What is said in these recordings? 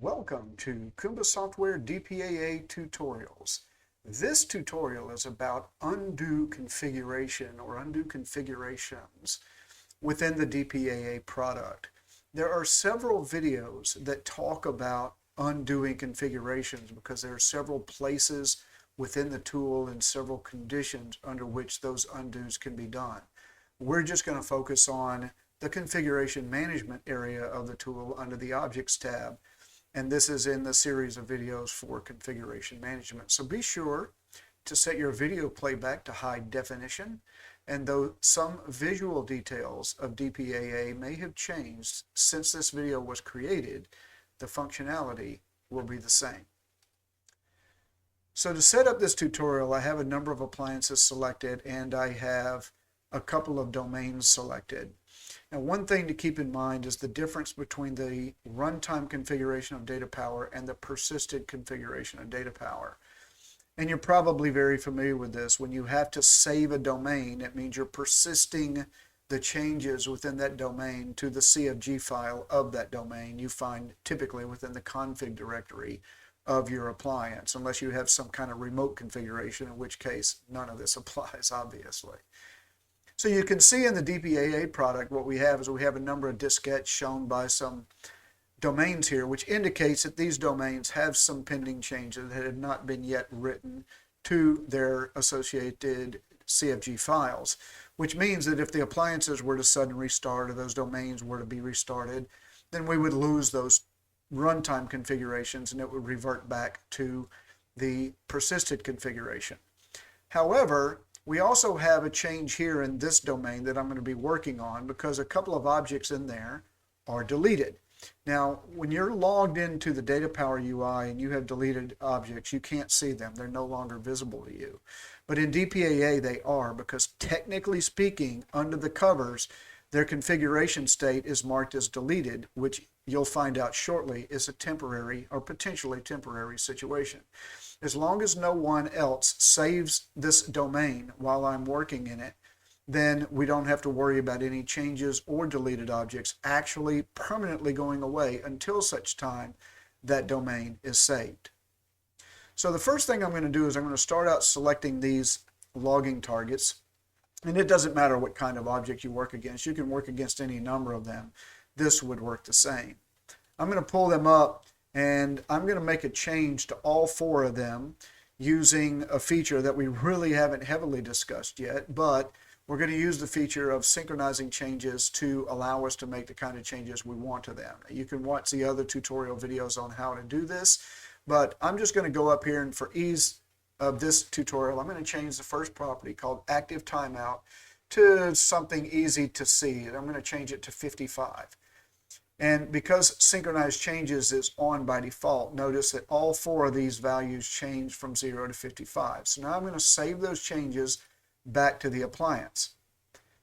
Welcome to Kumbasoft DPAA tutorials. This tutorial is about undo configuration or undo configurations within the DPAA product. There are several videos that talk about undoing configurations because there are several places within the tool and several conditions under which those undos can be done. We're just going to focus on the configuration management area of the tool under the Objects tab. And this is in the series of videos for configuration management. So be sure to set your video playback to high definition. And though some visual details of DPAA may have changed since this video was created, the functionality will be the same. So to set up this tutorial, I have a number of appliances selected and I have a couple of domains selected. Now, one thing to keep in mind is the difference between the runtime configuration of DataPower and the persisted configuration of DataPower. And you're probably very familiar with this. When you have to save a domain, it means you're persisting the changes within that domain to the CFG file of that domain you find typically within the config directory of your appliance, unless you have some kind of remote configuration, in which case none of this applies, obviously. So you can see in the DPAA product what we have is we have a number of diskettes shown by some domains here, which indicates that these domains have some pending changes that have not been yet written to their associated CFG files, which means that if the appliances were to suddenly restart or those domains were to be restarted, then we would lose those runtime configurations and it would revert back to the persisted configuration. However, we also have a change here in this domain that I'm going to be working on because a couple of objects in there are deleted. Now, when you're logged into the DataPower UI and you have deleted objects, you can't see them. They're no longer visible to you. But in DPAA, they are because technically speaking, under the covers, their configuration state is marked as deleted, which you'll find out shortly is a temporary or potentially temporary situation. As long as no one else saves this domain while I'm working in it, then we don't have to worry about any changes or deleted objects actually permanently going away until such time that domain is saved. So the first thing I'm going to do is I'm going to start out selecting these logging targets. And it doesn't matter what kind of object you work against. You can work against any number of them. This would work the same. I'm going to pull them up and I'm going to make a change to all four of them using a feature that we really haven't heavily discussed yet, but we're going to use the feature of synchronizing changes to allow us to make the kind of changes we want to them. You can watch the other tutorial videos on how to do this, but I'm just going to go up here and for ease of this tutorial, I'm going to change the first property called active timeout to something easy to see. I'm going to change it to 55. And because synchronized changes is on by default, notice that all four of these values change from 0 to 55. So now I'm going to save those changes back to the appliance.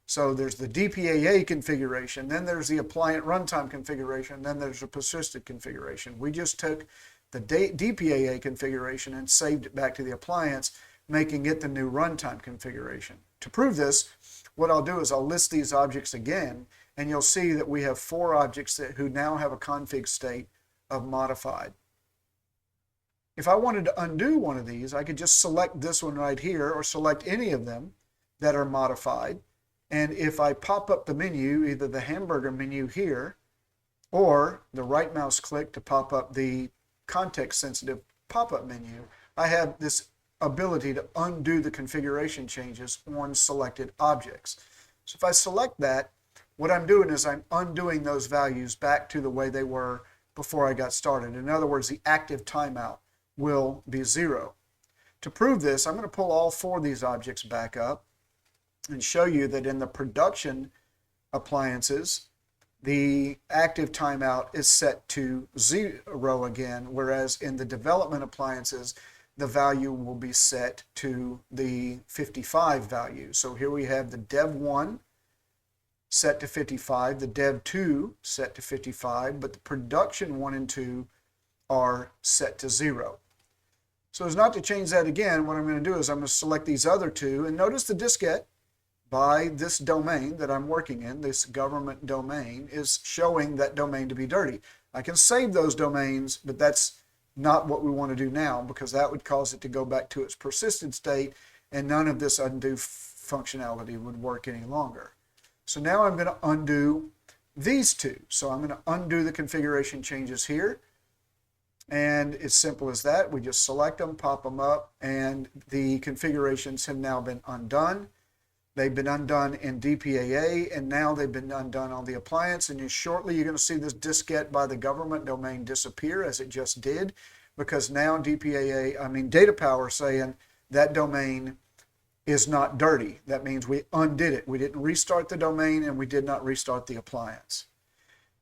So there's the DPAA configuration, then there's the appliance runtime configuration, then there's the persisted configuration. We just took the DPAA configuration and saved it back to the appliance, making it the new runtime configuration. To prove this, what I'll do is I'll list these objects again, and you'll see that we have four objects who now have a config state of modified. If I wanted to undo one of these, I could just select this one right here or select any of them that are modified. And if I pop up the menu, either the hamburger menu here or the right mouse click to pop up the context sensitive pop-up menu, I have this ability to undo the configuration changes on selected objects. So if I select that, what I'm doing is I'm undoing those values back to the way they were before I got started. In other words, the active timeout will be 0. To prove this, I'm going to pull all four of these objects back up and show you that in the production appliances, the active timeout is set to 0 again, whereas in the development appliances, the value will be set to the 55 value. So here we have the dev1 set to 55, the dev2 set to 55, but the production 1 and 2 are set to 0. So as not to change that again, what I'm going to do is I'm going to select these other two, and notice the diskette by this domain that I'm working in, this government domain, is showing that domain to be dirty. I can save those domains, but that's not what we want to do now, because that would cause it to go back to its persisted state, and none of this undo functionality would work any longer. So now I'm going to undo these two. So I'm going to undo the configuration changes here. And it's simple as that. We just select them, pop them up, and the configurations have now been undone. They've been undone in DPAA, and now they've been undone on the appliance. And shortly you're going to see this diskette by the government domain disappear, as it just did, because now DataPower saying that domain is not dirty. That means we undid it. We didn't restart the domain, and we did not restart the appliance.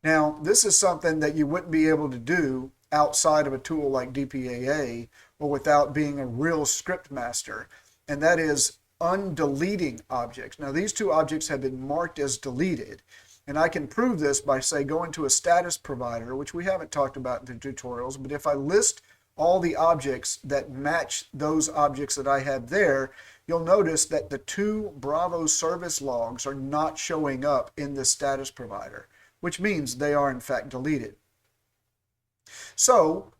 Now, this is something that you wouldn't be able to do outside of a tool like DPAA or without being a real script master, and that is undeleting objects. Now, these two objects have been marked as deleted, and I can prove this by, say, going to a status provider, which we haven't talked about in the tutorials, but if I list all the objects that match those objects that I have there, you'll notice that the two Bravo service logs are not showing up in the status provider, which means they are in fact deleted. So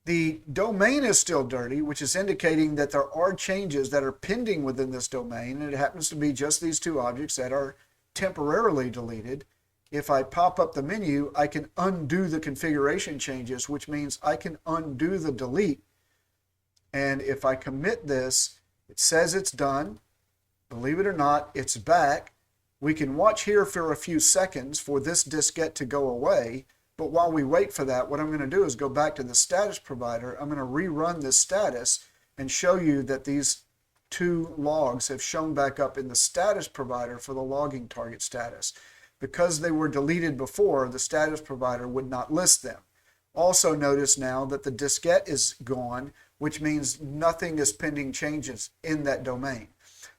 the domain is still dirty, which is indicating that there are changes that are pending within this domain, and it happens to be just these two objects that are temporarily deleted. If I pop up the menu, I can undo the configuration changes, which means I can undo the delete. And if I commit this, it says it's done. Believe it or not, it's back. We can watch here for a few seconds for this diskette to go away. But while we wait for that, what I'm going to do is go back to the status provider. I'm going to rerun this status and show you that these two logs have shown back up in the status provider for the logging target status. Because they were deleted before, the status provider would not list them. Also notice now that the diskette is gone, which means nothing is pending changes in that domain.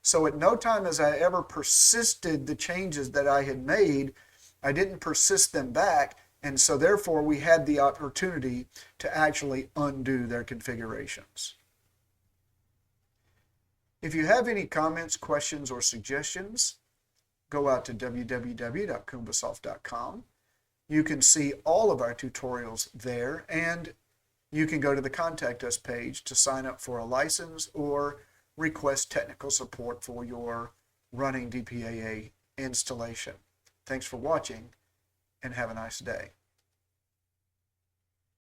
So at no time as I ever persisted the changes that I had made, I didn't persist them back, and so therefore we had the opportunity to actually undo their configurations. If you have any comments, questions, or suggestions, go out to www.kumbasoft.com. You can see all of our tutorials there, and you can go to the Contact Us page to sign up for a license or request technical support for your running DPAA installation. Thanks for watching, and have a nice day.